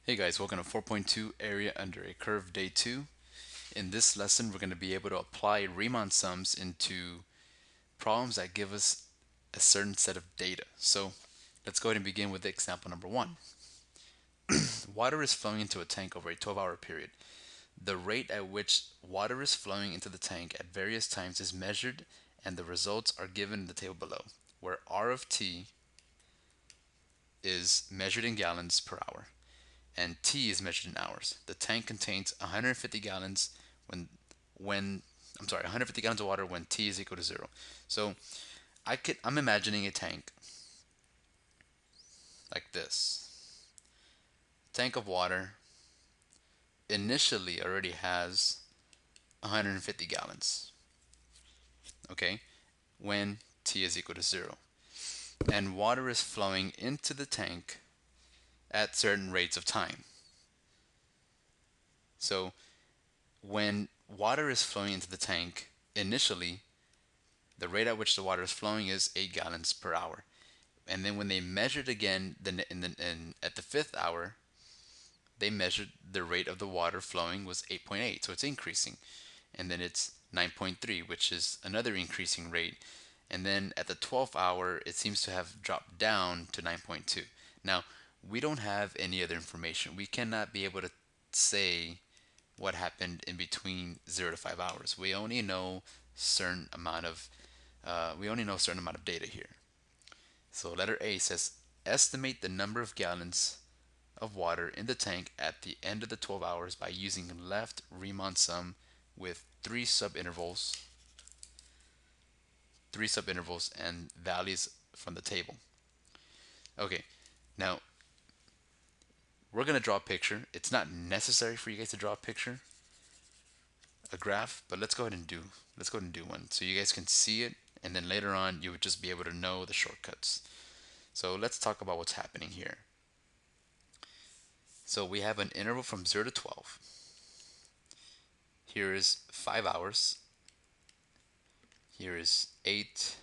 Hey guys, welcome to 4.2 Area Under a Curve Day 2. In this lesson, we're going to be able to apply Riemann sums into problems that give us a certain set of data. So let's go ahead and begin with example number 1. Water is flowing into a tank over a 12-hour period. The rate at which water is flowing into the tank at various times is measured, and the results are given in the table below, where R of t is measured in gallons per hour and T is measured in hours. The tank contains 150 gallons when 150 gallons of water when T is equal to 0. So I'm imagining a tank like this. Tank of water initially already has 150 gallons, okay? When T is equal to 0. And water is flowing into the tank at certain rates of time. So when water is flowing into the tank initially, the rate at which the water is flowing is 8 gallons per hour. And then when they measured again at the fifth hour, they measured the rate of the water flowing was 8.8, so it's increasing. And then it's 9.3, which is another increasing rate. And then at the 12th hour, it seems to have dropped down to 9.2. Now, we don't have any other information. We cannot be able to say what happened in between 0 to 5 hours. We only know a certain amount of data here. So letter A says estimate the number of gallons of water in the tank at the end of the 12 hours by using left Riemann sum with three subintervals and values from the table. Okay, now we're going to draw a picture. It's not necessary for you guys to draw a graph, but let's go ahead and do one so you guys can see it, and then later on you would just be able to know the shortcuts. So let's talk about what's happening here. So we have an interval from 0 to 12. Here is 5 hours. Here is 8,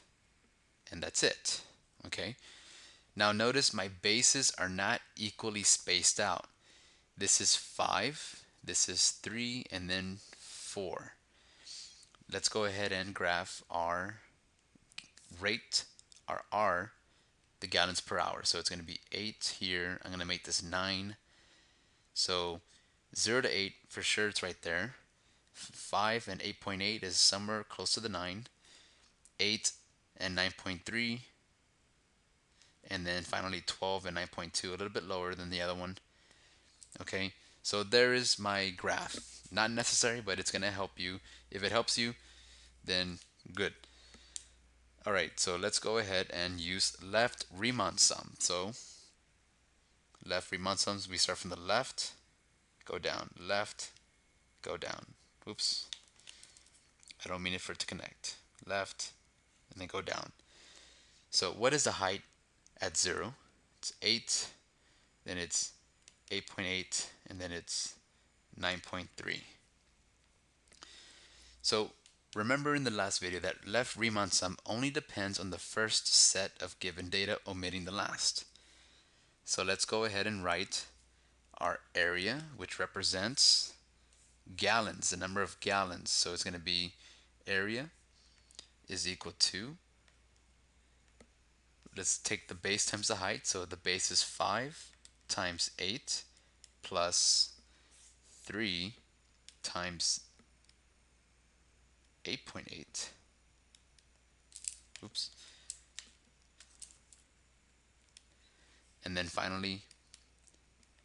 and that's it. Okay. Now notice my bases are not equally spaced out. This is 5, this is 3, and then 4. Let's go ahead and graph our rate, our R, the gallons per hour. So it's going to be 8 here. I'm going to make this 9. So 0 to 8, for sure it's right there. 5 and 8.8 is somewhere close to the 9. 8 and 9.3. And then finally 12 and 9.2, a little bit lower than the other one. Okay, so there is my graph. Not necessary, but it's going to help you. If it helps you, then good. Alright, so let's go ahead and use left Riemann sum. So left Riemann sums, we start from the left, go down, left, go down. Oops, I don't mean it for it to connect. Left, and then go down. So what is the height at 0? It's 8, then it's 8.8, and then it's 9.3. So remember in the last video that left Riemann sum only depends on the first set of given data, omitting the last. So let's go ahead and write our area, which represents gallons, the number of gallons. So it's going to be area is equal to, let's take the base times the height. So the base is 5 times 8 plus 3 times 8.8. Oops. And then finally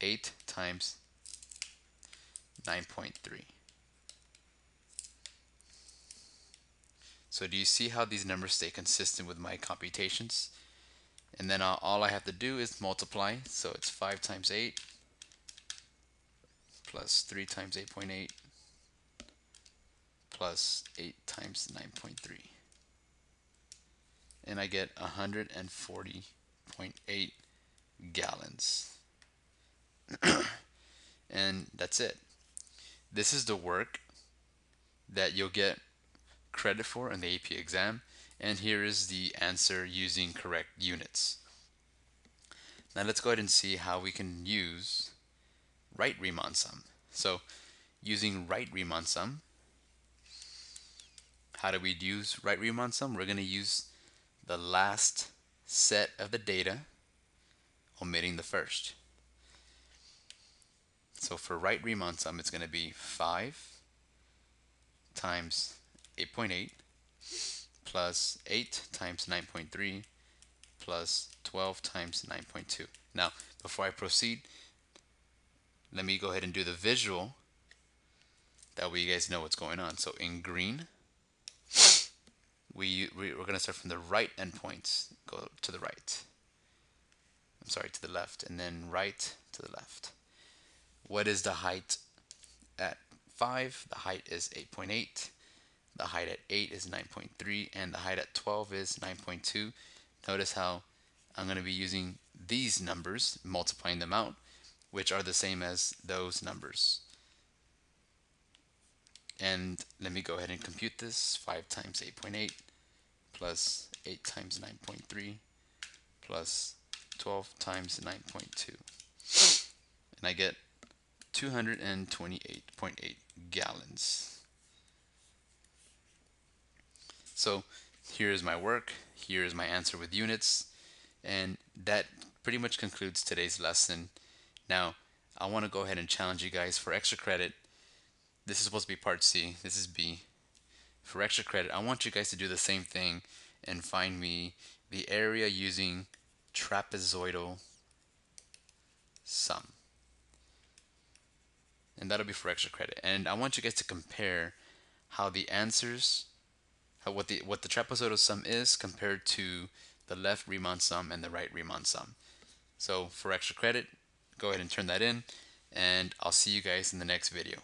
8 times 9.3. So do you see how these numbers stay consistent with my computations? And then all I have to do is multiply. So it's 5 times 8 plus 3 times 8.8 plus 8 times 9.3. And I get 140.8 gallons. And that's it. This is the work that you'll get credit for in the AP exam. And here is the answer using correct units. Now let's go ahead and see how we can use right Riemann sum. So using right Riemann sum, how do we use right Riemann sum? We're going to use the last set of the data, omitting the first. So for right Riemann sum, it's going to be 5 times 8.8 plus 8 times 9.3 plus 12 times 9.2. Now, before I proceed, let me go ahead and do the visual. That way you guys know what's going on. So in green, we're going to start from the right endpoints, go to the right. I'm sorry, to the left, and then right to the left. What is the height at 5? The height is 8.8. The height at 8 is 9.3, and the height at 12 is 9.2. Notice how I'm going to be using these numbers, multiplying them out, which are the same as those numbers. And let me go ahead and compute this. 5 times 8.8 plus 8 times 9.3 plus 12 times 9.2. And I get 228.8 gallons. So here is my work. Here is my answer with units. And that pretty much concludes today's lesson. Now, I want to go ahead and challenge you guys for extra credit. This is supposed to be part C. This is B. For extra credit, I want you guys to do the same thing and find me the area using trapezoidal sum. And that'll be for extra credit. And I want you guys to compare how the answers, what the trapezoidal sum is compared to the left Riemann sum and the right Riemann sum. So for extra credit, go ahead and turn that in, and I'll see you guys in the next video.